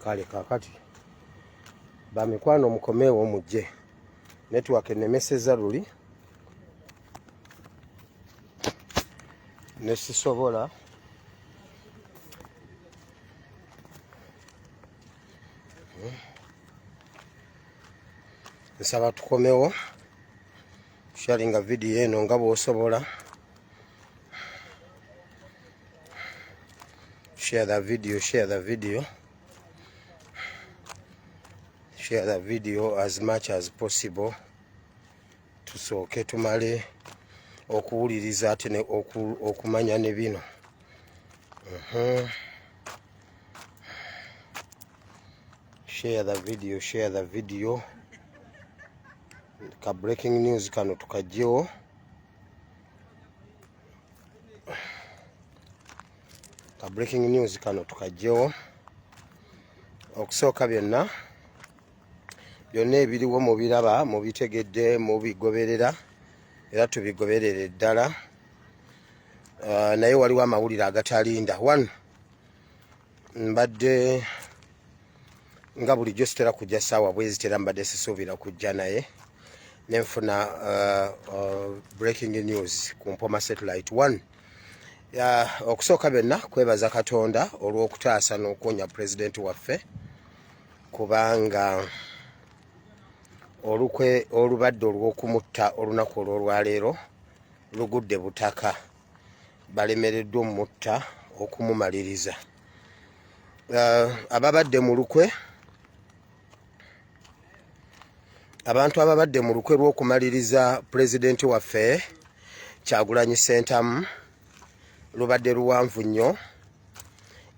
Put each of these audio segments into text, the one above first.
Kale kakati bamikwano mukomeewo mujje network enemeseza luli nesisobola nsaba tukomewo sharinga video eno nga bw'osobola. Share the video, share the video, share the video as much as possible. Tusooke tumale okuwuliriza ate ne okumanya ne bino. Share the video, share the video. Ka breaking news kano tukajjewo. Breaking news kano tukajjewo. Okusooka byonna ebiriwo mubiraba mubitegedde mubigoberera era tubigoberere ddala. Naye waliwo amawulire agatalinda. One, mbadde nga bulijjo sitera kujja ssaawa bwezitera mbadde sisuubira kujja naye nenfuna breaking news ku Mpoma Satellite 1. Okusooka byonna kwebaza Katonda olw'okutaasa n'okuwonya pulezidenti waffe kubanga olukwe olubadde olw'okumutta olunaku olw'olwaleero lugudde butaka. Balemereddwa omutta okumumaliriza. Abantu ababadde mu lukwe lw'okumaliriza pulezidenti waffe Kyagulanyi Ssentamu lubadde luwanvu nnyo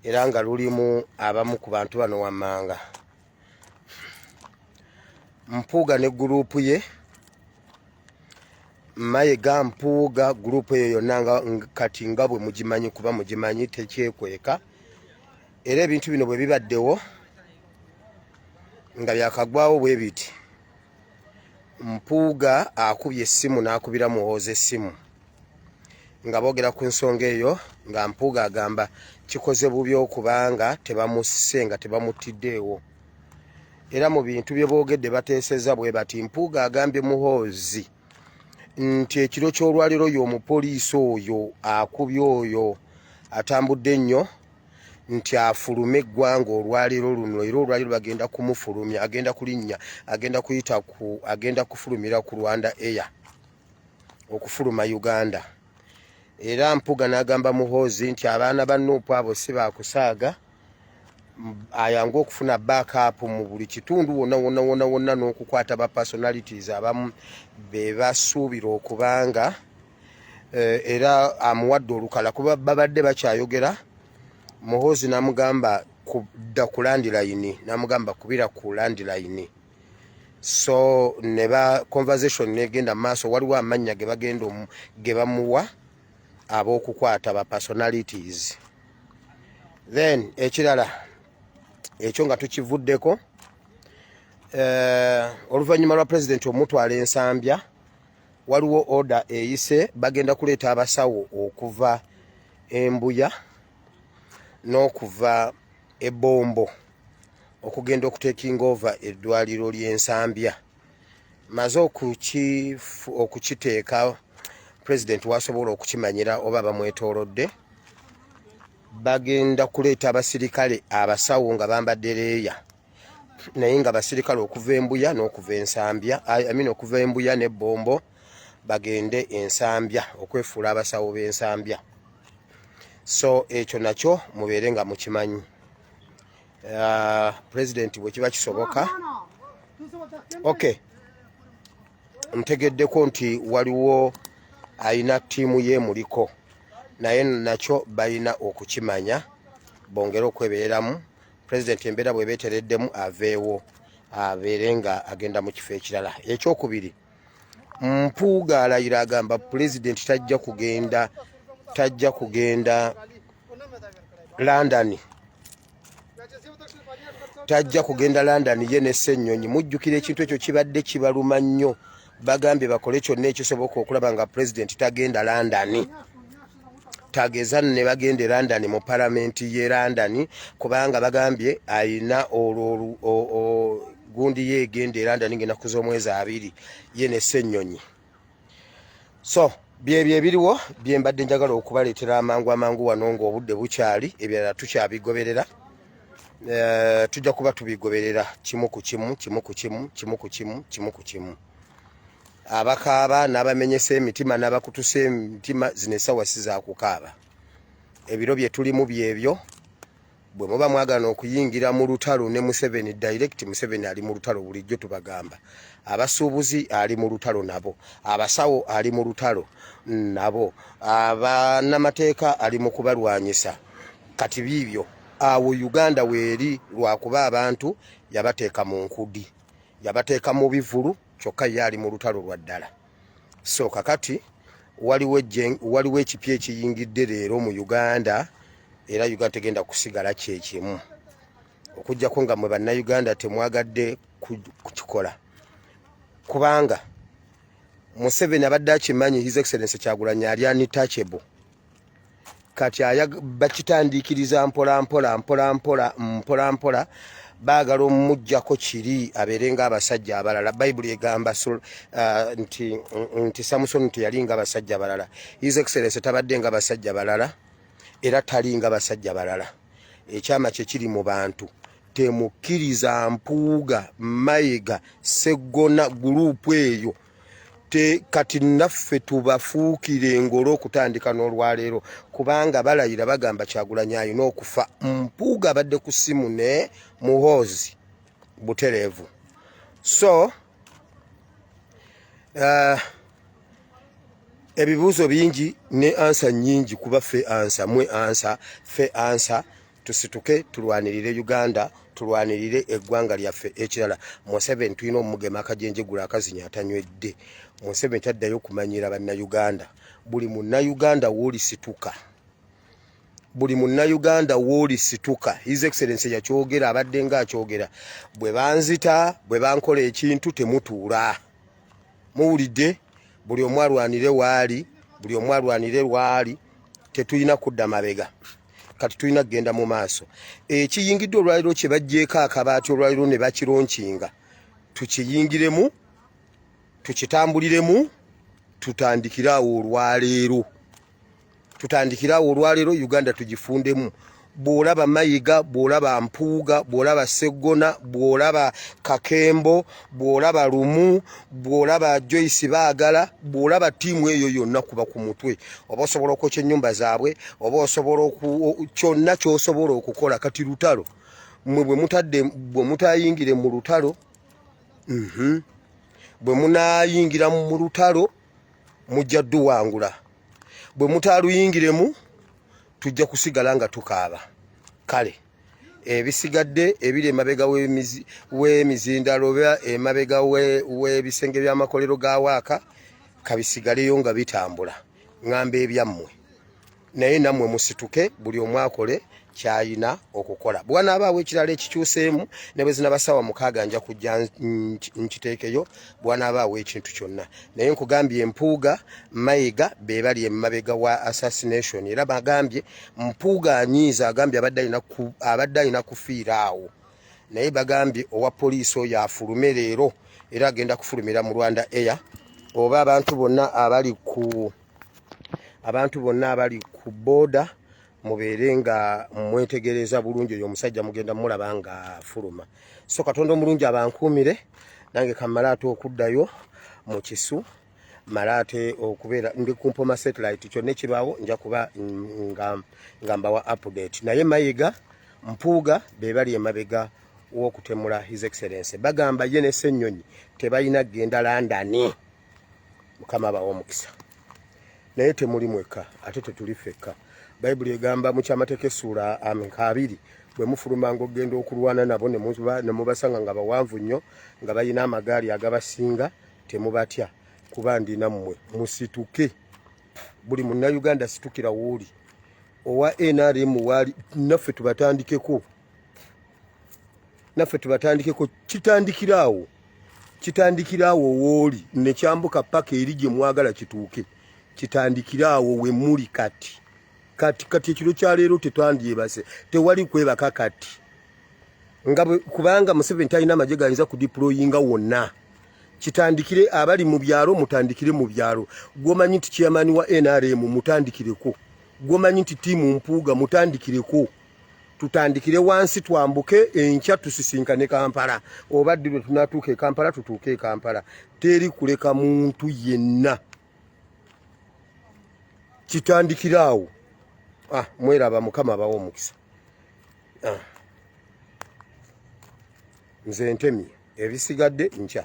era nga lulimu abamu ku bantu bano wammanga. Mpuuga ne guruupu ye, Mayiga, Mpuuga, guruupu eyo yonna kati nga bwe mugimanyi kuba mugimanyi tekyekweka. Era ebintu bino bwe bibaddewo nga byakagwawo bwe biti, Mpuuga akubye essimu n'akubira Muhoozi essimu nga boogera ku nsonga eyo, nga Mpuuga agamba kikoze bubi okubanga tebamusse nga tebamutiddeewo. Era mu bintu bye boogedde bateeseza bwe bati, Mpuuga agambye Muhoozi nti ekiro ky'olwaliro y'omupoliisi oyo akubye oyo atambudde nnyo nti afulume eggwanga olwaliro luno, era olwaliro bagenda kumufulumya, agenda kulinnya, agenda kufulumira ku Rwanda Air okufuluma Uganda. Era Mpuuga n'agamba Muhoozi nti abaana ba Nuupu abo si baakusaaga, ayange okufuna backup mu buli kitundu wonna n'okukwata ba personalities abamu be basuubira okubanga era amuwadde olukala kuba babadde bakyayogera. Muhoozi n'amugamba kudda ku landline, n'amugamba kubira ku landline. So ne ba conversation negenda maaso, waliwo amannya ge bamuwa ab'okukwata ba personalities. Then ekirala ekyo nga tukivuddeko, oluvannyuma lwa pulezidenti omutwala ensambya waliwo order eyise, bagenda kuleeta abasawo okuva Embuya n'okuva Ebombo okugenda okutekinga over eddwaliro ly'ensambya. Maze okukiteeka pulezidenti wasobola okukimanyira oba bamwetoolodde, bagenda kuleeta abasirikale abasawo nga bambadde leeya, naye nga basirikale okuva Embuya n'okuva ensambya, okuva Embuya n'Ebombo bagende ensambya okwefuula abasawo b'ensambya. So ekyo nakyo mubeere nga mukimanyi. Pulezidenti bwe kiba kisoboka, okay, ntegeddeko nti waliwo ayina ttiimu ye muliko, naye nakyo balina okukimanya bongere okwebeeramu. Pulezidenti embeera bwe beetereddemu aveewo abeere nga agenda mu kifo ekirala. Ekyokubiri, Mpuuga alayira agamba pulezidenti tajja kugenda London, tajja kugenda London ye ne Ssenyonyi. Mujjukira ekintu ekyo kibadde kibaluma nnyo, bagambye bakole kyonna ekisoboka okulaba nga pulezidenti tagenda London. tageza ne bagende London mu parliament ye London kubanga bagambye ayina gundi ye gende London ngena kuzomweza 2 ye ne Ssenyonyi. So byebye ebiriwo byembadde njagala okubaleetera amangu wano ng'obudde bukyali ebirala tukyabigoberera. Tujja kuba tubigoberera kimu ku kimu. Abakaaba n'abamenyesa emitima n'abakutuse emitima zino essaawa si za kukaaba. Ebiro bye tulimu byebyo. Bwe muba mwagala okuyingira mu lutalo ne Museveni direct, Museveni ali mu lutalo bulijjo tubagamba. Abasuubuzi ali mu lutalo nabo. Abasawo ali mu lutalo nabo. Abannamateeka ali mu kubalwanyisa. Kati biibyo awo Uganda weeri lwakuba abantu yabateeka mu nkudi. Yabateeka mu bivulu kyokka ye ali mu lutalo lwa ddala. So kakati waliwo ekipya ekiyingidde leero mu Uganda era Uganda tegenda kusigala kyekimu. Okujjako nga mwe bannayuganda temwagadde kukikola. Kubanga Museveni abadde akimanyi His Excellency Kyagulanyi ali untouchable. Kati bakitandikiriza mpola baagala omujjako kiri abeerenga abasajja abalala. Bayibuli egamba nti Samusoni teyalinga abasajja abalala. His Excellency tabadde nga abasajja abalala era talinga abasajja abalala. Ekyama kye kiri mu bantu temukkiriza Mpuuga, Mayiga, Sseggona guruupu eyo. Kati naffe tubafuukire engolo okutandika n'olwaleero kubanga balayira bagamba Kyagulanyi alina okufa. Mpuuga abadde ku ssimu ne Muhoozi butereevu. So ebibuuzo bingi ne ansa nnyingi kuba ffe ansa tusituke tulwanirire Uganda, tulwanirire eggwanga lyaffe. Ekirala Museveni tulina omugema akajenjegula akazinya atanywedde. Museveni taddayo kumanyira bannayuganda. Buli munnayuganda w'olisituka, buli munnayuganda w'olisituka. His Excellency yakyogera abadde nga akyogera. Bwe banzita, bwe bankola ekintu temutuula. Muwulidde? Buli omu alwanire waali, buli omu alwanire lwali. Tetulina kudda mabega. Kati tulina kugenda mu maaso. Ekiyingidde olwaliro kye bajjeeko akabaati olwaliro ne bakironkinga. Tukiyingiremu, tukitambuliremu, tutandikirawo olwaleero. Tutandikirawo olwaleero Uganda tugifundemu. Bw'olaba Mayiga, bw'olaba Mpuuga, bw'olaba Sseggona, bw'olaba Kakembo, bw'olaba Lumu, bw'olaba Joyce Baagala, bw'olaba ttiimu eyo yonna kuba ku mutwe. Oba osobola okwokya ennyumba zaabwe, oba osobola kyonna ky'osobola okukola. Kati lutalo mmwe bwe mutayingire mu lutalo, bwe munaayingira mu lutalo mujja dduwangula. Bwe mutaluyingiremu tujja kusigala nga tukaaba. Kale ebisigadde ebiri emabega w'emizindalo emabega w'ebisenge by'amakolero ga Waaka kabisigaleyo nga bitambula. Ngamba ebyammwe naye nammwe musituke buli omu akole kyayina okukola. Bw'anaabaawo ekirala ekikyuseemu ne bwe zinabasawa 6 nja kujja nkiteekeyo bw'anaabaawo ekintu kyonna. Naye nkugambye Mpuuga, Mayiga be bali emabega wa assassination era bagambye Mpuuga anyiiza agambye abadde alina kufiira awo. Naye bagambye owa poliisi oyo afulume leero era agenda kufulumira mu Rwanda Air. Oba abantu bonna abali ku booda mubeere nga mwetegereza bulungi oyo omusajja mugenda mulaba nga fuluma. So Katonda omulungi abankuumire nange kamalate okuddayo mu kisu malate okubeera ndi ku Mpoma satellite kyonna ekibaawo nja kuba nga mbawa update. Naye Mayiga, Mpuuga be bali emabega w'okutemula His Excellency. Bagamba ye ne Ssenyonyi tebalina genda London. Mukama bawo omukisa. Naye temuli mweka ate tetuli fekka. Bayibuli egamba mu kyamateeka essula 2 bwe mufuluma ng'ogenda okulwana nabo ne mubasanga nga bawanvu nnyo nga balina amagaali agabasinga temubatya kuba ndi nammwe musituke. Buli munnayuganda situkira wooli. Owa NRM waali naffe tubatandikeko. Kitandikiraawo wooli ne kyambuka paka eri gye mwagala kituuke. Kitandikiraawo we muli kati. kati ekiro kya leero tetwandyebase tewali kwebaka kati kubanga Museveni talina amagye gayinza kudiployinga wonna. Kitandikire abali mu byalo, mutandikire mu byalo. Gwomanyi nti chairman wa NRM mutandikireko, gwomanyi nti tiimu Mpuuga mutandikireko. Tutandikire wansi twambuke enkya tusisinkane Kampala. Obadde bwe tunatuuka e Kampala tutuuke e Kampala. Teri kuleka muntu yenna. Kitandikiraawo. Mweraba Mukama abawo omukisa. Nze ntemye ebisigadde nkya.